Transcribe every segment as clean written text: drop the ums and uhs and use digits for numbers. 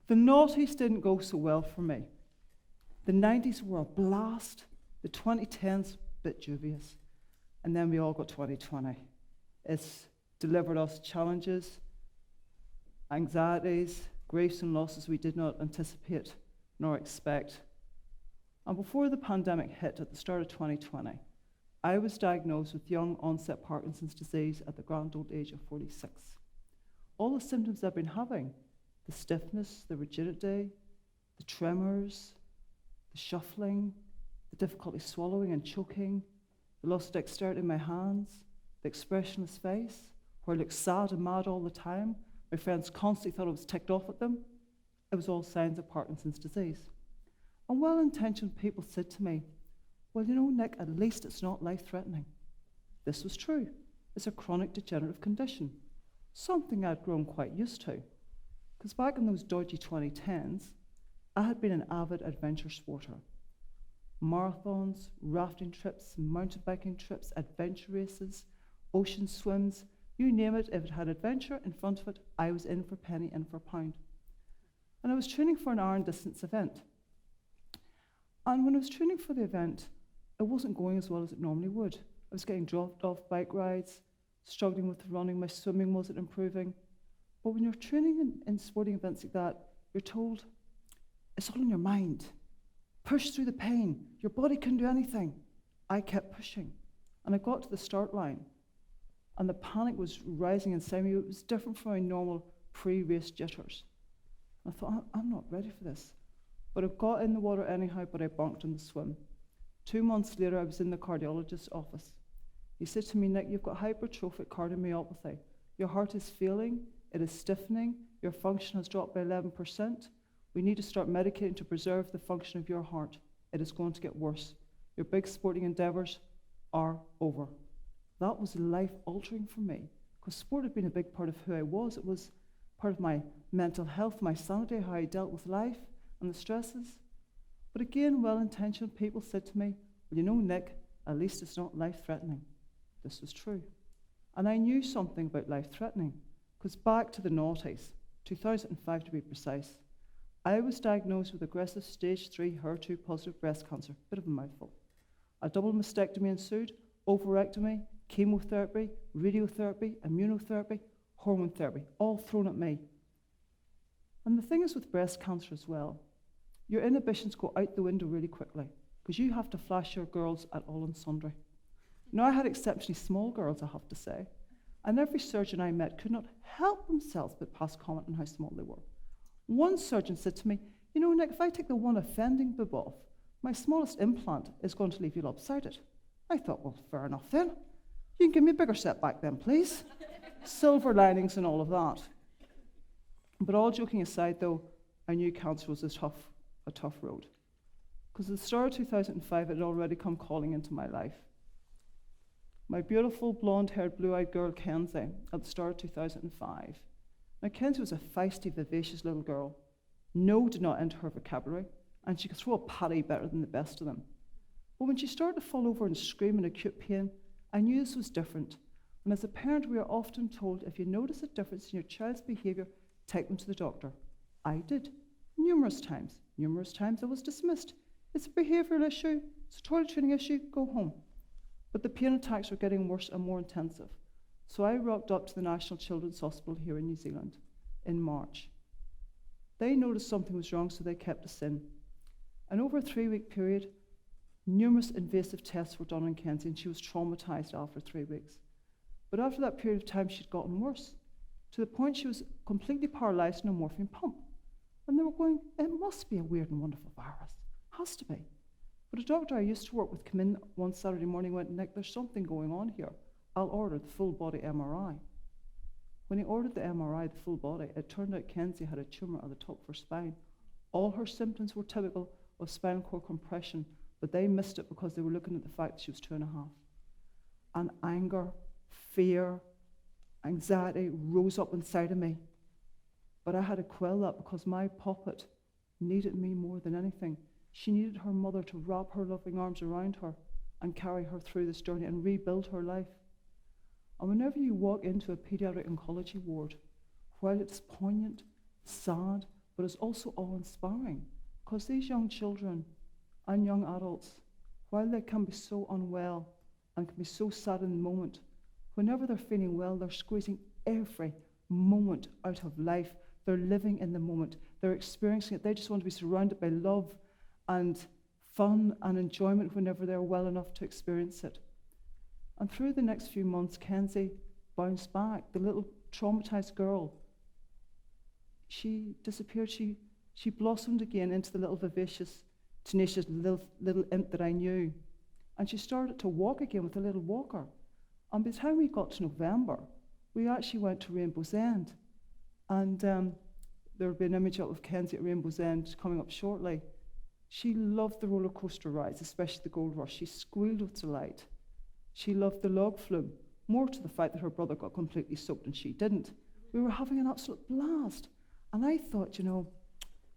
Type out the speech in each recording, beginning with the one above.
The noughties didn't go so well for me. The 90s were a blast, the 2010s a bit dubious, and then we all got 2020. It's delivered us challenges, anxieties, griefs and losses we did not anticipate nor expect. And before the pandemic hit at the start of 2020, I was diagnosed with young onset Parkinson's disease at the grand old age of 46. All the symptoms I've been having, the stiffness, the rigidity, the tremors, the shuffling, the difficulty swallowing and choking, the loss of dexterity in my hands, the expressionless face, where I looked sad and mad all the time. My friends constantly thought I was ticked off at them. It was all signs of Parkinson's disease. And well-intentioned people said to me, well, you know, Nic, at least it's not life-threatening. This was true. It's a chronic degenerative condition, something I'd grown quite used to. Because back in those dodgy 2010s, I had been an avid adventure sporter. Marathons, rafting trips, mountain biking trips, adventure races, ocean swims, you name it, if it had adventure in front of it, I was in for penny, in for pound. And I was training for an Iron distance event. And when I was training for the event, it wasn't going as well as it normally would. I was getting dropped off bike rides, struggling with running, my swimming wasn't improving. But when you're training in sporting events like that, you're told, it's all in your mind. Push through the pain. Your body can do anything. I kept pushing. And I got to the start line, and the panic was rising inside me. It was different from my normal pre-race jitters. I thought, I'm not ready for this. But I got in the water anyhow, but I bonked in the swim. 2 months later, I was in the cardiologist's office. He said to me, Nic, you've got hypertrophic cardiomyopathy. Your heart is failing, it is stiffening, your function has dropped by 11%. We need to start medicating to preserve the function of your heart. It is going to get worse. Your big sporting endeavours are over. That was life-altering for me, because sport had been a big part of who I was. It was part of my mental health, my sanity, how I dealt with life and the stresses. But again, well-intentioned people said to me, well, you know, Nic, at least it's not life-threatening. This was true. And I knew something about life-threatening, because back to the noughties, 2005 to be precise, I was diagnosed with aggressive stage 3 HER2-positive breast cancer, bit of a mouthful. A double mastectomy ensued, ovarectomy, chemotherapy, radiotherapy, immunotherapy, hormone therapy, all thrown at me. And the thing is with breast cancer as well, your inhibitions go out the window really quickly, because you have to flash your girls at all and sundry. Now, I had exceptionally small girls, I have to say, and every surgeon I met could not help themselves but pass comment on how small they were. One surgeon said to me, you know, Nic, if I take the one offending boob off, my smallest implant is going to leave you lopsided. I thought, well, fair enough then. You can give me a bigger setback then, please. Silver linings and all of that. But all joking aside, though, I knew cancer was a tough road. Because at the start of 2005, it had already come calling into my life. My beautiful blonde-haired, blue-eyed girl, Kenzie, at the start of 2005. Now, Kenzie was a feisty, vivacious little girl. No did not enter her vocabulary, and she could throw a patty better than the best of them. But when she started to fall over and scream in acute pain, I knew this was different. And as a parent, we are often told, if you notice a difference in your child's behaviour, take them to the doctor. I did, numerous times. Numerous times I was dismissed. It's a behavioural issue, it's a toilet training issue, go home. But the pain attacks were getting worse and more intensive. So I rocked up to the National Children's Hospital here in New Zealand in March. They noticed something was wrong, so they kept us in. And over a 3-week period, numerous invasive tests were done on Kenzie, and she was traumatised after 3 weeks. But after that period of time, she'd gotten worse, to the point she was completely paralysed on a morphine pump. And they were going, it must be a weird and wonderful virus. Has to be. But a doctor I used to work with came in one Saturday morning and went, Nic, there's something going on here. I'll order the full body MRI. When he ordered the MRI, the full body, it turned out Kenzie had a tumour at the top of her spine. All her symptoms were typical of spinal cord compression, but they missed it because they were looking at the fact that she was 2.5. And anger, fear, anxiety rose up inside of me. But I had to quell that because my poppet needed me more than anything. She needed her mother to wrap her loving arms around her and carry her through this journey and rebuild her life. And whenever you walk into a paediatric oncology ward, while it's poignant, sad, but it's also awe-inspiring, because these young children and young adults, while they can be so unwell and can be so sad in the moment, whenever they're feeling well, they're squeezing every moment out of life. They're living in the moment. They're experiencing it. They just want to be surrounded by love and fun and enjoyment whenever they're well enough to experience it. And through the next few months, Kenzie bounced back. The little traumatized girl, she disappeared. She blossomed again into the little vivacious, tenacious little imp that I knew. And she started to walk again with a little walker. And by the time we got to November, we actually went to Rainbow's End. And there will be an image up of Kenzie at Rainbow's End coming up shortly. She loved the roller coaster rides, especially the Gold Rush. She squealed with delight. She loved the log flume, more to the fact that her brother got completely soaked and she didn't. We were having an absolute blast. And I thought,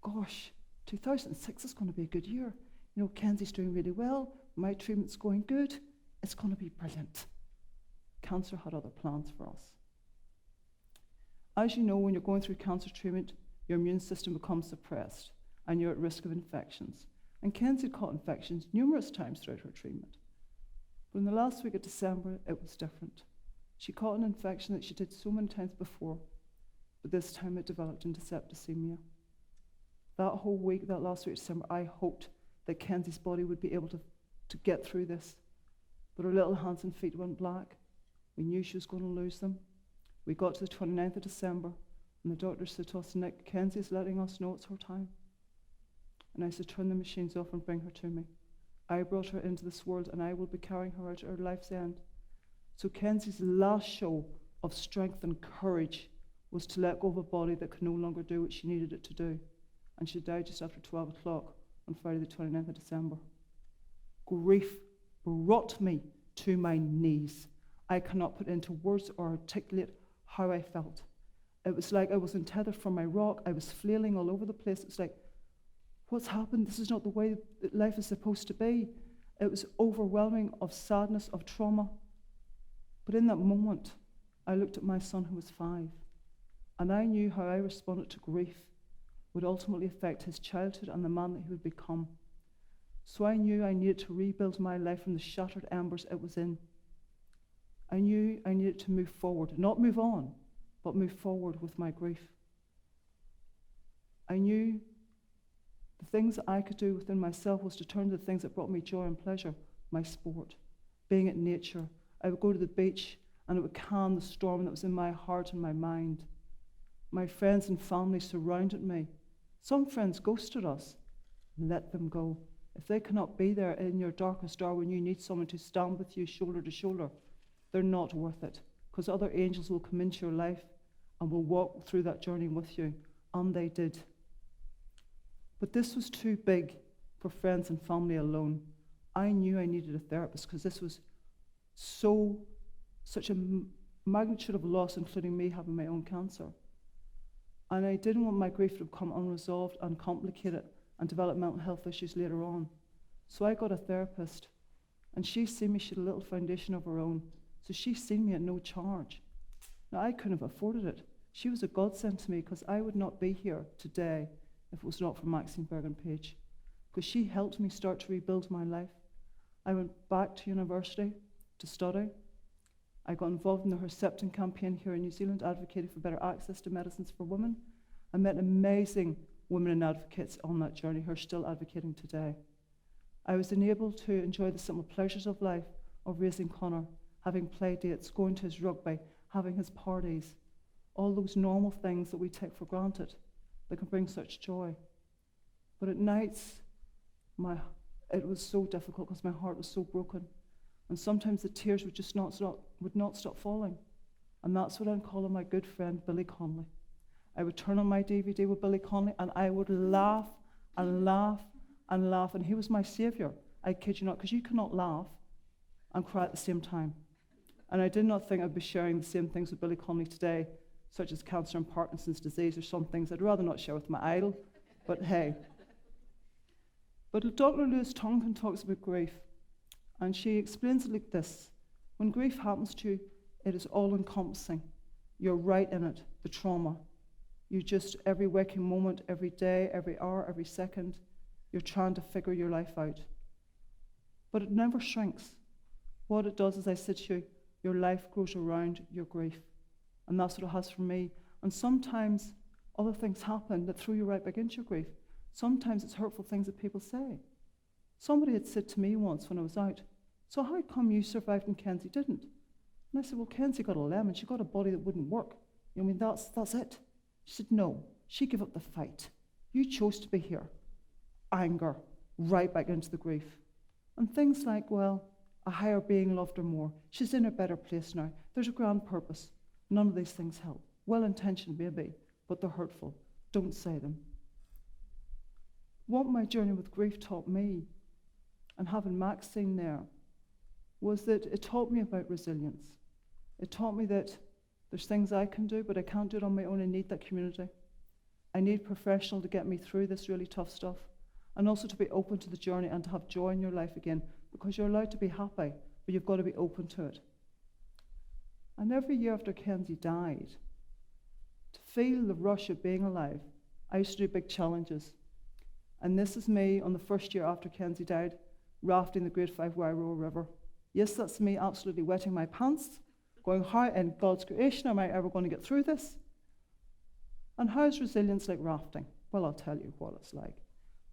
gosh, 2006 is going to be a good year. Kenzie's doing really well. My treatment's going good. It's going to be brilliant. Cancer had other plans for us. As you know, when you're going through cancer treatment, your immune system becomes suppressed and you're at risk of infections. And Kenzie caught infections numerous times throughout her treatment. But in the last week of December, it was different. She caught an infection that she did so many times before, but this time it developed into septicemia. That whole week, that last week of December, I hoped that Kenzie's body would be able to get through this. But her little hands and feet went black. We knew she was going to lose them. We got to the 29th of December, and the doctor said to us, Nick, Kenzie is letting us know it's her time. And I said, turn the machines off and bring her to me. I brought her into this world, and I will be carrying her out to her life's end. So Kenzie's last show of strength and courage was to let go of a body that could no longer do what she needed it to do. And she died just after 12 o'clock on Friday the 29th of December. Grief brought me to my knees. I cannot put into words or articulate how I felt. It was like I was untethered from my rock. I was flailing all over the place. It was like, what's happened? This is not the way that life is supposed to be. It was overwhelming of sadness, of trauma. But in that moment, I looked at my son who was 5, and I knew how I responded to grief would ultimately affect his childhood and the man that he would become. So I knew I needed to rebuild my life from the shattered embers it was in. I knew I needed to move forward, not move on, but move forward with my grief. I knew the things that I could do within myself was to turn to the things that brought me joy and pleasure, my sport, being at nature. I would go to the beach and it would calm the storm that was in my heart and my mind. My friends and family surrounded me. Some friends ghosted us. Let them go. If they cannot be there in your darkest hour when you need someone to stand with you shoulder to shoulder, they're not worth it, because other angels will come into your life and will walk through that journey with you, and they did. But this was too big for friends and family alone. I knew I needed a therapist because this was such a magnitude of loss, including me having my own cancer. And I didn't want my grief to become unresolved and complicated and develop mental health issues later on. So I got a therapist, and she seen me. She had a little foundation of her own. So she seen me at no charge. Now, I couldn't have afforded it. She was a godsend to me, because I would not be here today if it was not for Maxine Bergen-Page, because she helped me start to rebuild my life. I went back to university to study. I got involved in the Herceptin campaign here in New Zealand, advocating for better access to medicines for women. I met amazing women and advocates on that journey who are still advocating today. I was enabled to enjoy the simple pleasures of life, of raising Connor, having play dates, going to his rugby, having his parties, all those normal things that we take for granted that can bring such joy. But at nights, it was so difficult because my heart was so broken. And sometimes the tears would just not stop falling. And that's what I'm calling my good friend, Billy Connolly. I would turn on my DVD with Billy Connolly, and I would laugh and laugh and laugh. And he was my savior. I kid you not, because you cannot laugh and cry at the same time. And I did not think I'd be sharing the same things with Billy Connolly today, such as cancer and Parkinson's disease, or some things I'd rather not share with my idol. But hey. But Dr. Lewis Tonkin talks about grief, and she explains it like this. When grief happens to you, it is all-encompassing. You're right in it, the trauma. You just, every waking moment, every day, every hour, every second, you're trying to figure your life out. But it never shrinks. What it does, as I said to you, your life grows around your grief. And that's what it has for me. And sometimes other things happen that throw you right back into your grief. Sometimes it's hurtful things that people say. Somebody had said to me once when I was out, "So how come you survived and Kenzie didn't?" And I said, "Well, Kenzie got a lemon. She got a body that wouldn't work. I mean, that's it." She said, "No, she gave up the fight. You chose to be here." Anger, right back into the grief. And things like, well, a higher being loved her more. She's in a better place now. There's a grand purpose. None of these things help. Well-intentioned maybe, but they're hurtful. Don't say them. What my journey with grief taught me, and having Maxine there, was that it taught me about resilience. It taught me that there's things I can do, but I can't do it on my own. I need that community. I need professional to get me through this really tough stuff, and also to be open to the journey and to have joy in your life again, because you're allowed to be happy, but you've got to be open to it. And every year after Kenzie died, to feel the rush of being alive, I used to do big challenges. And this is me on the first year after Kenzie died, rafting the Grade 5 Wairau River. Yes, that's me absolutely wetting my pants, going, how in God's creation am I ever going to get through this? And how is resilience like rafting? Well, I'll tell you what it's like.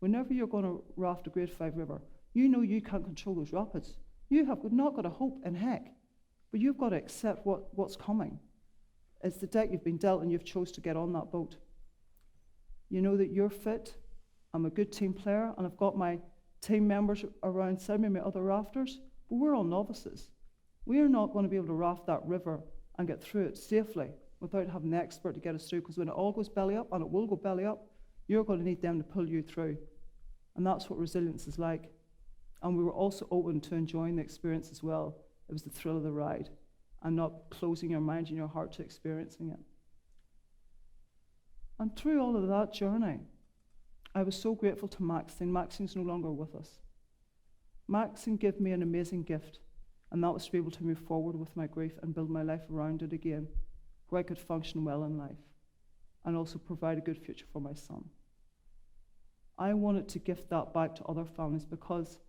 Whenever you're going to raft a Grade 5 river, you know you can't control those rapids. You have not got a hope in heck, but you've got to accept what's coming. It's the deck you've been dealt and you've chose to get on that boat. You know that you're fit, I'm a good team player, and I've got my team members around me, my other rafters, but we're all novices. We are not going to be able to raft that river and get through it safely without having the expert to get us through, because when it all goes belly up, and it will go belly up, you're going to need them to pull you through. And that's what resilience is like. And we were also open to enjoying the experience as well. It was the thrill of the ride, and not closing your mind and your heart to experiencing it. And through all of that journey, I was so grateful to Maxine. Maxine's no longer with us. Maxine gave me an amazing gift, and that was to be able to move forward with my grief and build my life around it again, where I could function well in life, and also provide a good future for my son. I wanted to gift that back to other families, because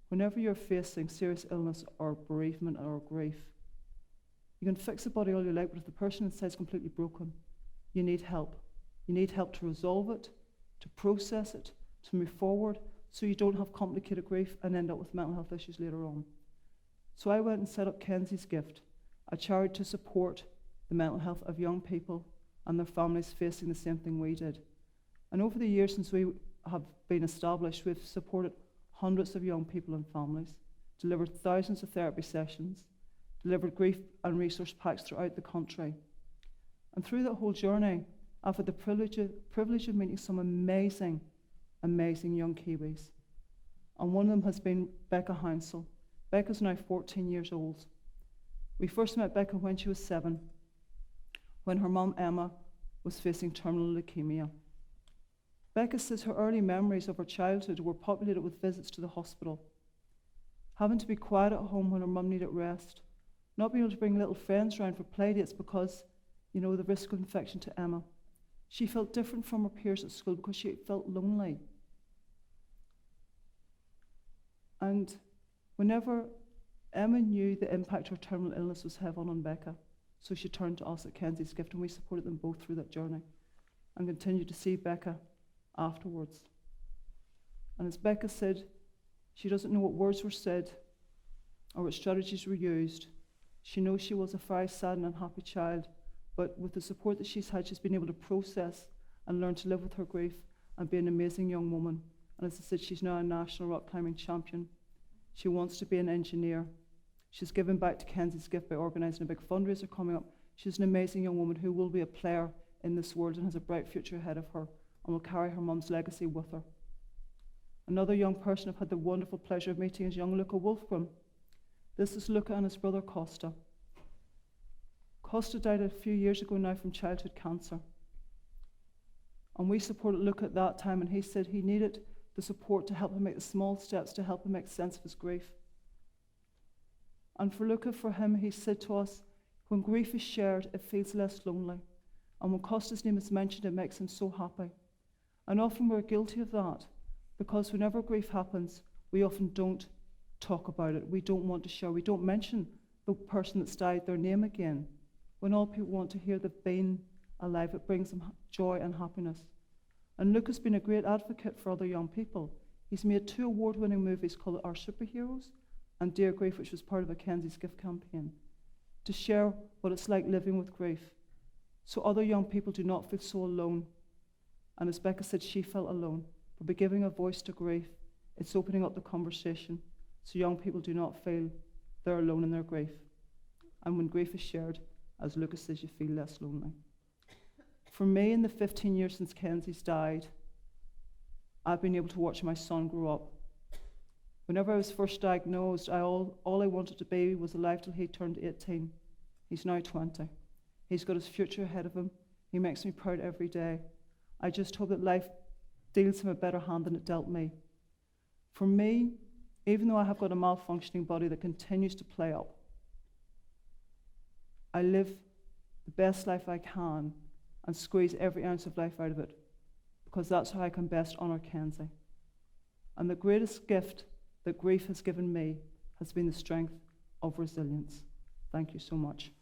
whenever you're facing serious illness or bereavement or grief, you can fix the body all you like, but if the person inside is completely broken, you need help. You need help to resolve it, to process it, to move forward, so you don't have complicated grief and end up with mental health issues later on. So I went and set up Kenzie's Gift, a charity to support the mental health of young people and their families facing the same thing we did. And over the years since we have been established, we've supported hundreds of young people and families, delivered thousands of therapy sessions, delivered grief and resource packs throughout the country. And through that whole journey, I've had the privilege of meeting some amazing, amazing young Kiwis. And one of them has been Becca Hounsell. Becca's now 14 years old. We first met Becca when she was 7, when her mum Emma was facing terminal leukemia. Becca says her early memories of her childhood were populated with visits to the hospital, having to be quiet at home when her mum needed rest, not being able to bring little friends around for play dates because, you know, the risk of infection to Emma. She felt different from her peers at school because she felt lonely. And whenever Emma knew the impact her terminal illness was having on Becca, so she turned to us at Kenzie's Gift, and we supported them both through that journey and continued to see Becca afterwards. And as Becca said, she doesn't know what words were said or what strategies were used. She knows she was a very sad and unhappy child, but with the support that she's had, she's been able to process and learn to live with her grief and be an amazing young woman. And as I said, she's now a national rock climbing champion. She wants to be an engineer. She's given back to Kenzie's Gift by organising a big fundraiser coming up. She's an amazing young woman who will be a player in this world and has a bright future ahead of her, and will carry her mum's legacy with her. Another young person I've had the wonderful pleasure of meeting is young Luca Wolfgram. This is Luca and his brother Costa. Costa died a few years ago now from childhood cancer. And we supported Luca at that time, and he said he needed the support to help him make the small steps to help him make sense of his grief. And for Luca, for him, he said to us, when grief is shared, it feels less lonely. And when Costa's name is mentioned, it makes him so happy. And often we're guilty of that, because whenever grief happens, we often don't talk about it. We don't want to share. We don't mention the person that's died, their name again. When all people want to hear they've been alive, it brings them joy and happiness. And Luke has been a great advocate for other young people. He's made 2 award-winning movies called Our Superheroes and Dear Grief, which was part of a Kenzie's gift campaign, to share what it's like living with grief, so other young people do not feel so alone. And as Becca said, she felt alone. But by giving a voice to grief, it's opening up the conversation so young people do not feel they're alone in their grief. And when grief is shared, as Lucas says, you feel less lonely. For me, in the 15 years since Kenzie's died, I've been able to watch my son grow up. Whenever I was first diagnosed, all I wanted to be was alive till he turned 18. He's now 20. He's got his future ahead of him. He makes me proud every day. I just hope that life deals him a better hand than it dealt me. For me, even though I have got a malfunctioning body that continues to play up, I live the best life I can and squeeze every ounce of life out of it, because that's how I can best honour Kenzie. And the greatest gift that grief has given me has been the strength of resilience. Thank you so much.